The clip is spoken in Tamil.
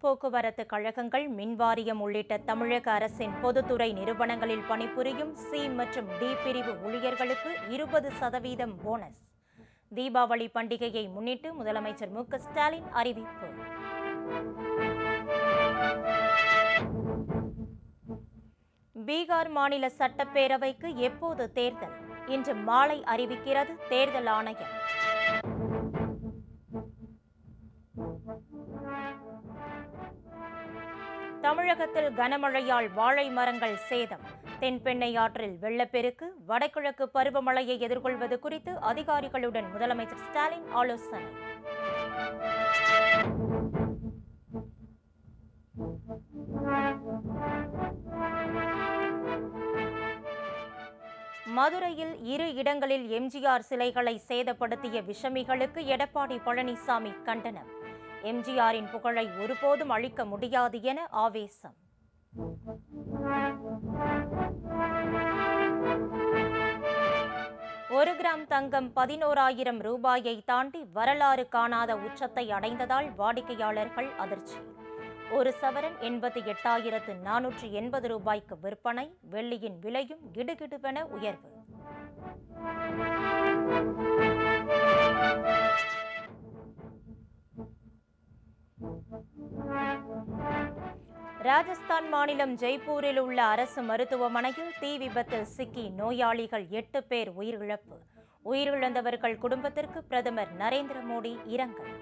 போக்குவரத்து கழகங்கள், மின்வாரியம் உள்ளிட்ட தமிழக அரசின் பொதுத்துறை நிறுவனங்களில் பணிபுரியும் சி மற்றும் டி பிரிவு ஊழியர்களுக்கு 20% போனஸ். தீபாவளி பண்டிகையை முன்னிட்டு முதலமைச்சர் மு க ஸ்டாலின் அறிவிப்பு. பீகார் மாநில சட்டப்பேரவைக்கு எப்போது தேர்தல்? இன்று மாலை அறிவிக்கிறது தேர்தல் ஆணையம். தமிழகத்தில் கனமழையால் வாழை மரங்கள் சேதம். தென்பெண்ணை ஆற்றில் வெள்ளப்பெருக்கு. வடகிழக்கு பருவமழையை எதிர்கொள்வது குறித்து அதிகாரிகளுடன் முதலமைச்சர் ஸ்டாலின் ஆலோசனை. மதுரையில் 2 இடங்களில் எம்ஜிஆர் சிலைகளை சேதப்படுத்திய விஷமிகளுக்கு எடப்பாடி பழனிசாமி கண்டனம். எம்ஜிஆரின் புகழை ஒருபோதும் அழிக்க முடியாது என ஆவேசம். ஒரு கிராம் தங்கம் 11,000 ரூபாயை தாண்டி வரலாறு காணாத உச்சத்தை அடைந்ததால் வாடிக்கையாளர்கள் அதிர்ச்சி. ஒரு சவரன் 88,480 ரூபாய்க்கு விற்பனை. வெள்ளியின் விலையும் கிடுகிடுவென உயர்வு. ராஜஸ்தான் மாநிலம் ஜெய்ப்பூரில் உள்ள அரசு மருத்துவமனையில் தீ விபத்தில் சிக்கி நோயாளிகள் 8 பேர் உயிரிழப்பு. உயிரிழந்தவர்கள் குடும்பத்திற்கு பிரதமர் நரேந்திர மோடி இரங்கல்.